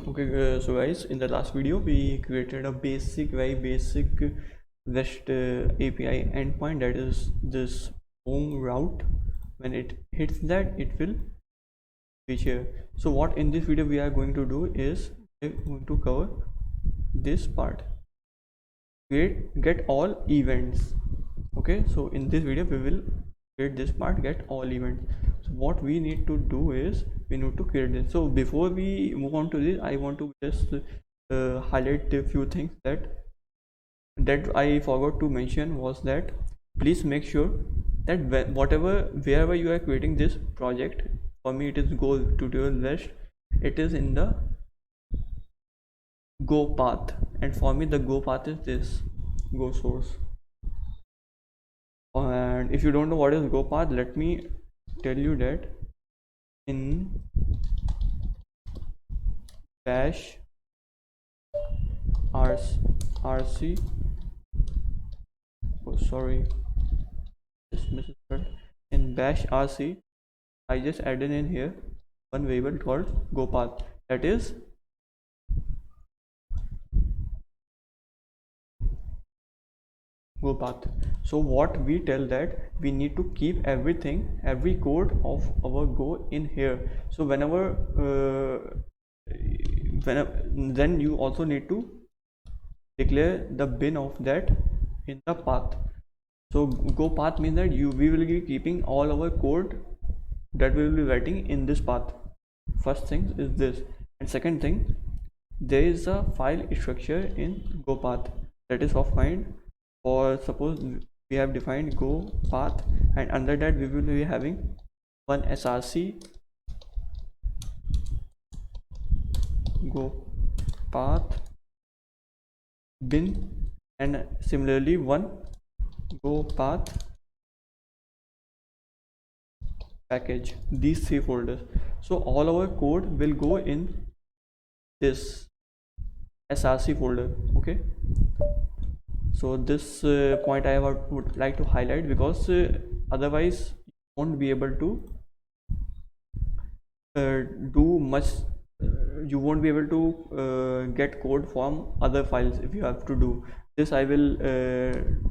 Okay, so guys, in the last video we created a very basic REST API endpoint, that is this home route. When it hits that, it will reach here. So what in this video we are going to do is we're going to cover this part, get all events. Okay, so in this video we will create this part, get all events. So what we need to do is we need to create this. So before we move on to this, I want to just highlight a few things that I forgot to mention. Was that please make sure that wherever you are creating this project, for me it is Go Tutorial REST, it is in the Go path, and for me the Go path is this Go source. And if you don't know what is Go path, let me tell you that in bash rc, oh sorry, just misspelled. In bash rc I just added in here one variable called Go path, that is Go path. So what we tell that we need to keep every code of our Go in here. So whenever then you also need to declare the bin of that in the path. So Go path means that we will be keeping all our code that we will be writing in this path. First thing is this, and second thing, there is a file structure in Go path, that is of kind. For suppose we have defined Go path, and under that we will be having one src Go path bin, and similarly one Go path package, these three folders. So all our code will go in this src folder. Okay, so this point I would like to highlight, because otherwise you won't be able to do much. You won't be able to get code from other files if you have to do this. I will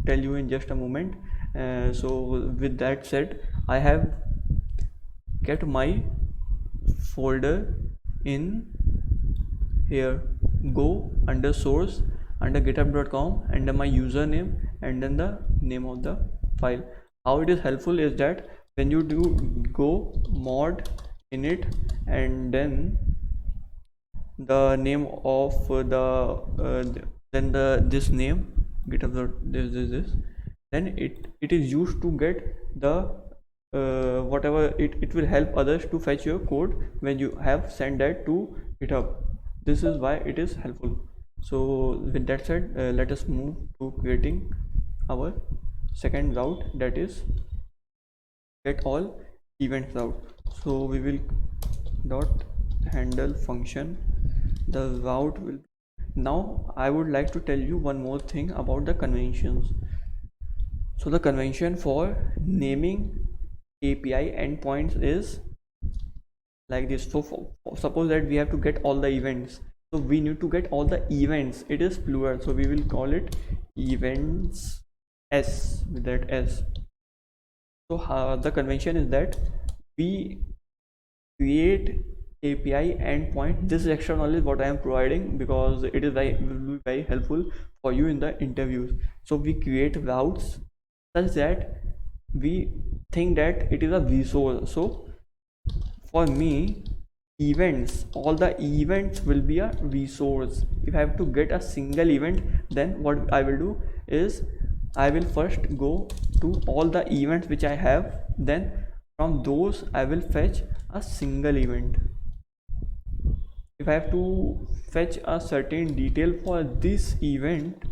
tell you in just a moment. So with that said, I have kept my folder in here, go under source under github.com, under my username, and then the name of the file. How it is helpful is that when you do go mod init and then the name of then this name github this, then it is used to get the whatever it will help others to fetch your code when you have sent that to GitHub. This is why it is helpful. So with that said, let us move to creating our second route, that is get all events route. So we will dot handle function, the route will. Now I would like to tell you one more thing about the conventions. So the convention for naming API endpoints is like this. So suppose that we have to get all the events, so we need to get all the events, it is plural, so we will call it events s, with that s. So the convention is that we create API endpoint. This is extra knowledge what I am providing, because it is will be very helpful for you in the interviews. So we create routes such that we think that it is a resource. So for me, events, all the events will be a resource. If I have to get a single event, then what I will do is I will first go to all the events which I have, then from those I will fetch a single event. If I have to fetch a certain detail for this event,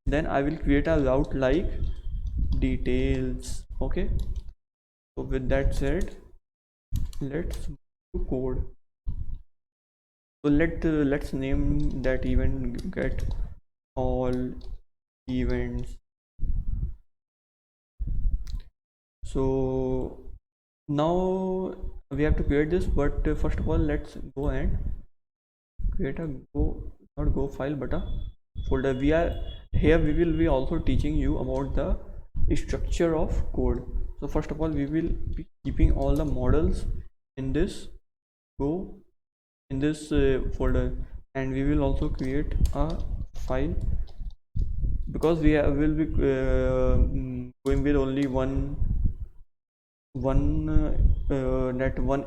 then I will create a route like details. Okay, so with that said, let's move to code. So let's name that event get all events. So now we have to create this, but first of all let's go and create a go, not go file but a folder. We are here, we will be also teaching you about the structure of code. So first of all, we will be keeping all the models in this go, in this folder, and we will also create a file, because we will be going with only one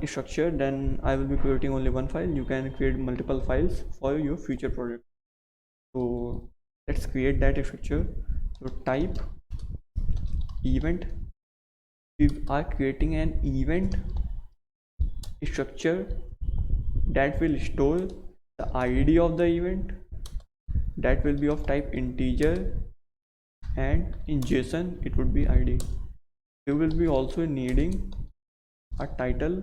structure. Then I will be creating only one file. You can create multiple files for your future project. So let's create that structure. So type event. We are creating an event structure that will store the ID of the event, that will be of type integer, and in JSON it would be ID. You will be also needing a title,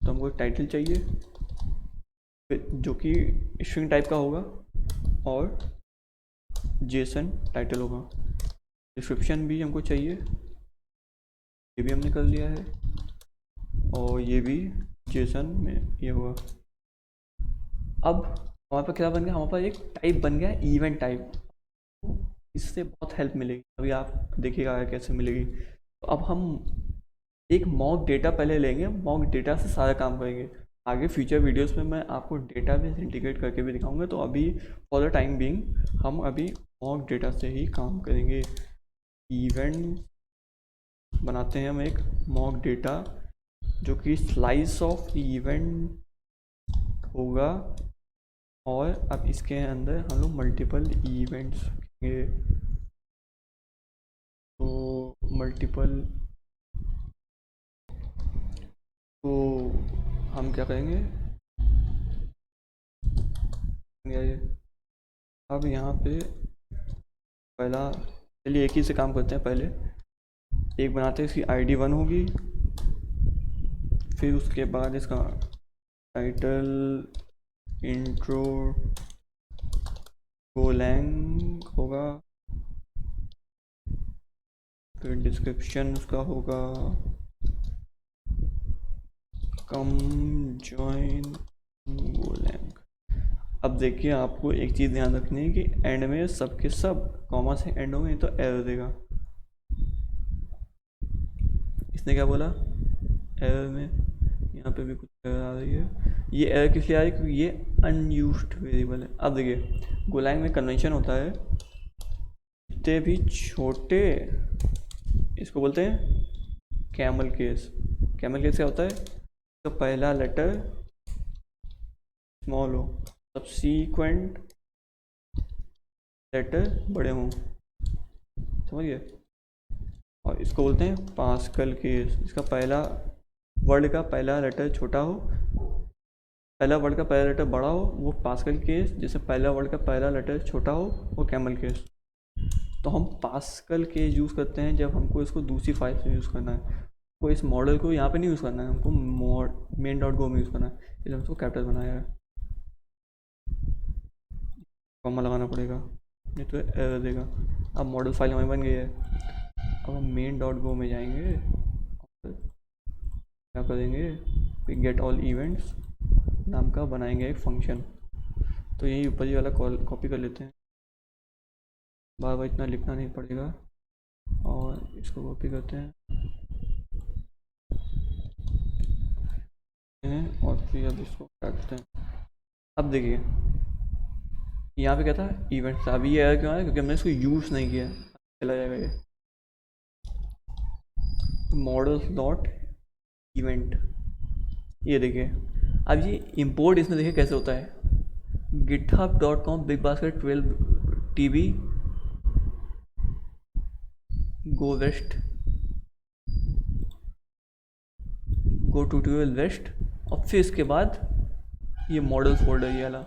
तो हमको title चाहिए जो कि string type का होगा और Jason title होगा। Description भी हमको चाहिए, ये भी हमने कर लिया है, और ये भी जेसन में ये होगा। अब हमारे पास क्या बन गया, हमारे पास एक टाइप बन गया इवेंट टाइप। इससे बहुत हेल्प मिलेगी, अभी आप देखिएगा कैसे मिलेगी। तो अब हम एक मॉक डेटा पहले लेंगे, मॉक डेटा से सारा काम करेंगे। आगे फ्यूचर वीडियोस में मैं आपको डेटा बेस इंटीग्रेट करके भी दिखाऊंगा। तो अभी फॉर द टाइम बीइंग हम अभी मॉक डेटा से ही काम करेंगे। इवेंट बनाते हैं हम एक मॉक डेटा जो कि स्लाइस ऑफ इवेंट होगा, और अब इसके अंदर हम लोग मल्टीपल इवेंट्स रखेंगे। तो मल्टीपल, तो हम क्या करेंगे, अब यहाँ पे पहला, चलिए एक ही से काम करते हैं। पहले एक बनाते हैं, इसकी ID 1 होगी, फिर उसके बाद इसका टाइटल इंट्रो गोलैंग होगा, फिर डिस्क्रिप्शन उसका होगा कम जॉइन गोलैंग। अब देखिए, आपको एक चीज़ ध्यान रखनी है कि एंड में सबके सब कॉमा से एंड होंगे तो एरर देगा। इसने क्या बोला एरर में, यहाँ पे भी कुछ एरर आ रही है। ये एरर किस लिए आ रही है, क्योंकि ये अनयूज्ड वेरिएबल है। अब देखिए, गोलैंग में कन्वेंशन होता है, जितने भी छोटे, इसको बोलते हैं कैमल केस। कैमल केस क्या होता है, तो पहला लेटर स्मॉल हो, सबसीक्वेंट लेटर बड़े हों, समझिए। और इसको बोलते हैं पास्कल केस। इसका पहला वर्ड का पहला लेटर छोटा हो, पहला वर्ड का पहला लेटर बड़ा हो, वो पास्कल केस। जैसे पहला वर्ड का पहला लेटर छोटा हो, वो कैमल केस। तो हम पास्कल केस यूज़ करते हैं जब हमको इसको दूसरी फाइल से यूज़ करना है। को इस मॉडल को यहाँ पे नहीं यूज़ करना है, हमको main.go में यूज़ करना है, इसलिए हम इसको कैपिटल बनाया है। कॉमा लगाना पड़ेगा, नहीं तो एरर देगा। अब मॉडल फाइल हमारी बन गई है। अब हम main.go में जाएंगे, क्या करेंगे, गेट ऑल इवेंट्स नाम का बनाएंगे एक फंक्शन। तो यही ऊपर ही वाला कॉपी कर लेते हैं, बार बार इतना लिखना नहीं पड़ेगा। और इसको कॉपी करते हैं और फिर अब इसको काटते हैं। अब देखिए, यहाँ पे क्या था, इवेंट था। अभी ये एरर क्यों आया, क्योंकि हमने इसको यूज़ नहीं किया। चला जाएगा ये मॉडल्स डॉट इवेंट, ये देखिए। अब ये इंपोर्ट इसमें देखिए कैसे होता है, github.com bigbasket 12 tb go west go tutorial west, और फिर इसके बाद ये मॉडल फोल्डर ये वाला,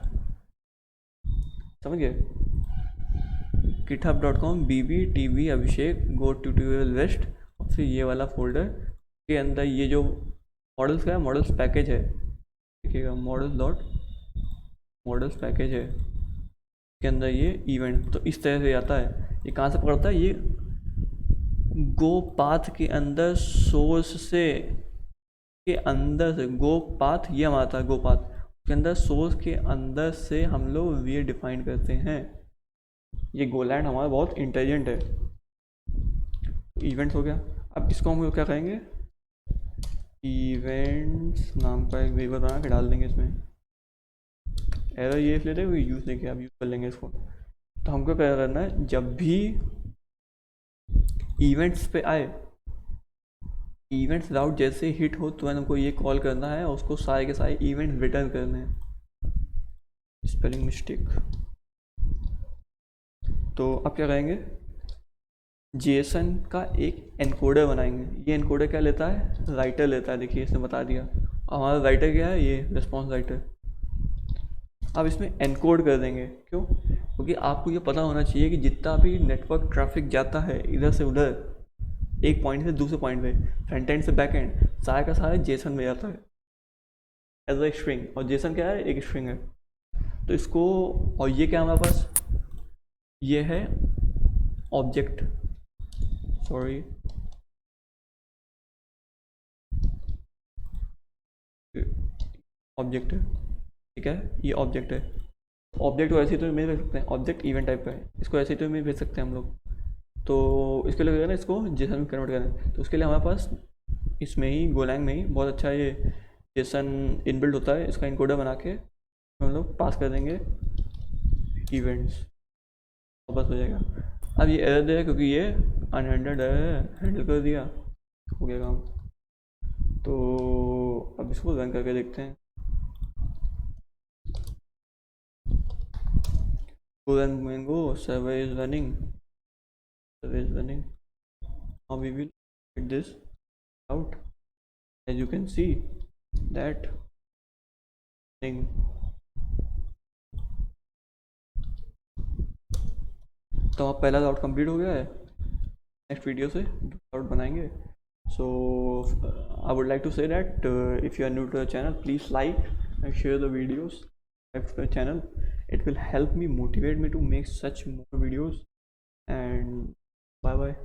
समझ गए, github.com bb tb अभिषेक go tutorial west, और फिर ये वाला फोल्डर के अंदर ये जो मॉडल्स का है, मॉडल्स पैकेज है, देखिएगा मॉडल्स पैकेज है के अंदर ये इवेंट। तो इस तरह से आता है। ये कहाँ से पकड़ता है, ये गो पाथ के अंदर, सोर्स से के अंदर से गो पाथ, ये हमारा था गो पाथ, उसके अंदर सोर्स के अंदर से हम लोग वी डिफाइन करते हैं। ये गोलैंड हमारा बहुत इंटेलिजेंट है। इवेंट्स हो गया। अब इसको हम लोग क्या करेंगे, इवेंट्स नाम का एक वेरिएबल बना के डाल देंगे इसमें। एरर ये इसलिए कोई यूज़ नहीं किया, अब यूज़ कर लेंगे इसको। तो हमको क्या करना है, जब भी इवेंट्स पे आए, इवेंट्स राउट जैसे हिट हो तो हमको ये कॉल करना है और उसको सारे के सारे इवेंट रिटर्न करने हैं। Spelling mistake. तो अब क्या करेंगे, जेसन का एक एनकोडर बनाएंगे। ये एनकोडर क्या लेता है, राइटर लेता है। देखिए इसने बता दिया। हमारा राइटर क्या है, ये रिस्पॉन्स राइटर। अब इसमें एनकोड कर देंगे। क्यों? क्योंकि आपको ये पता होना चाहिए कि जितना भी नेटवर्क ट्रैफिक जाता है इधर से उधर, एक पॉइंट से दूसरे पॉइंट पे, फ्रंट एंड से बैक एंड, सारा का सारा जेसन में जाता है एज ए स्ट्रिंग। और जेसन क्या है, एक स्ट्रिंग है। तो इसको, और ये क्या हमारे पास, ये है ऑब्जेक्ट, सॉरी ऑब्जेक्ट है, ठीक है, ये ऑब्जेक्ट है। ऑब्जेक्ट को ऐसे तो में भेज सकते हैं, ऑब्जेक्ट इवेंट टाइप का है, इसको ऐसे तो में भेज सकते हैं हम लोग। तो इसके लिए ना, इसको जेसन में कन्वर्ट करना है। तो उसके लिए हमारे पास इसमें ही गोलैंग में ही बहुत अच्छा ये जेसन इनबिल्ट होता है। इसका इनकोडर बना के हम लोग पास कर देंगे इवेंट्स, और बस हो जाएगा। अब ये एरर दे रहा है क्योंकि ये अनहैंडल्ड है, हैंडल कर दिया, हो गया काम। तो अब इसको रन करके देखते हैं। Golang Mango server is running. Server is running. Now we will get this out. As you can see that thing. तो अब पहला राउट कंप्लीट हो गया है। नेक्स्ट वीडियो से राउट बनाएंगे। So I would like to say that if you are new to the channel, please like and share the videos. Subscribe to the channel. It will help me, motivate me to make such more videos. And bye bye.